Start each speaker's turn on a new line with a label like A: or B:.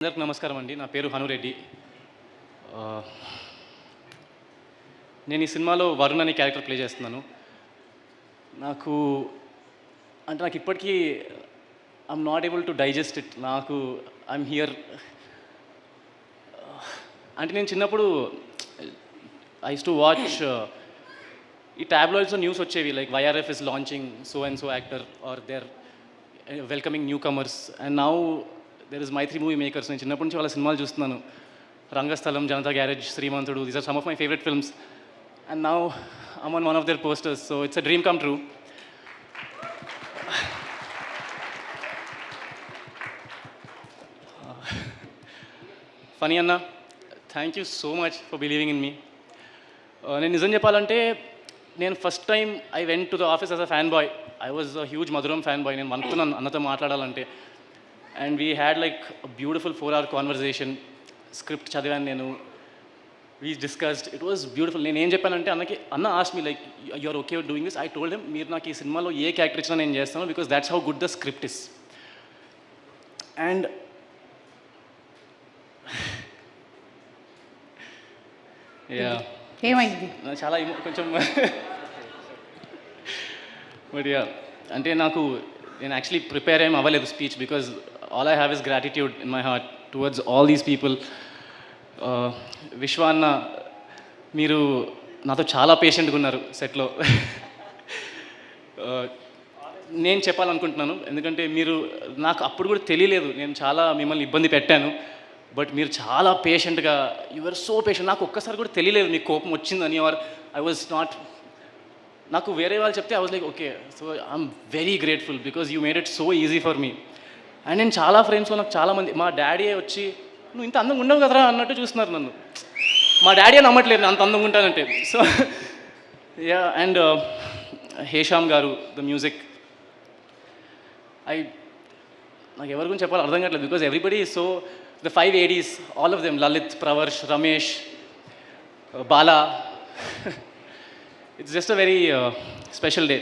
A: అందరికి నమస్కారం అండి. నా పేరు హనురెడ్డి. నేను ఈ సినిమాలో వరుణ్ అనే క్యారెక్టర్ ప్లే చేస్తున్నాను. నాకు నాకు ఇప్పటికీ I'm not able to digest it. I'm here. అంటే నేను చిన్నప్పుడు ఐ యూస్ టు వాచ్ ఈ ట్యాబ్లాయిడ్స్లో న్యూస్ వచ్చేవి, like YRF is launching so and so actor are there welcoming new comers. And now there is Mythri movie makers. నేను చిన్నప్పటి నుంచి వాళ్ళ సినిమాలు చూస్తున్నాను. Rangasthalam, Janatha Garage, Srimanthudu, these are some of my favourite films. And now I'm on one of their posters. So it's a dream come true. ఫనీ అన్న, thank you so much for believing in me. నేను నిజం చెప్పాలంటే నేను first time I went to the office as a fan boy. I was a huge మధురం fan boy. నేను అనుకున్నాను అన్నతో మాట్లాడాలంటే. And we had like beautiful 4-hour conversation. Script చదివాను నేను. We discussed. It was beautiful. నేను ఏం చెప్పానంటే అన్న ask me like you are okay with doing this. I told him, మీరు నాకు ఈ సినిమాలో ఏ క్యారెక్టర్ ఇచ్చినా నేను చేస్తాను, because that's how good the script is. And
B: ఏమైంది?
A: చాలా కొంచెం బట్ యా, అంటే నేను యాక్చువల్లీ ప్రిపేర్ ఏం అవ్వలేదు speech, because all I have is gratitude in my heart towards all these people. విశ్వ అన్న, మీరు నాతో చాలా పేషెంట్గా ఉన్నారు సెట్లో. నేను చెప్పాలనుకుంటున్నాను, ఎందుకంటే నాకు అప్పుడు కూడా తెలియలేదు, నేను చాలా మిమ్మల్ని ఇబ్బంది పెట్టాను. బట్ మీరు చాలా పేషెంట్గా, యువర్ సో పేషెంట్. నాకు ఒక్కసారి కూడా తెలియలేదు మీకు కోపం వచ్చిందని. ఆర్ ఐ వాజ్ నాట్, నాకు వేరే వాళ్ళు చెప్తే I was like okay. So I'm very grateful because you made it so easy for me. And నేను చాలా ఫ్రెండ్స్లో నాకు చాలామంది, మా డాడీ వచ్చి నువ్వు ఇంత అందంగా ఉండవు కదరా అన్నట్టు చూస్తున్నారు నన్ను. మా డాడీ నమ్మట్లేదు నేను అంత అందంగా ఉంటానంటే. So yeah. And Hesham garu, the music, నాకు ఎవరి గురించి చెప్పాలో అర్థం కావట్లేదు, because everybody is so, the 5 ADs, all of them, Lalit, Pravarsh, Ramesh, Bala. It's just a very special day.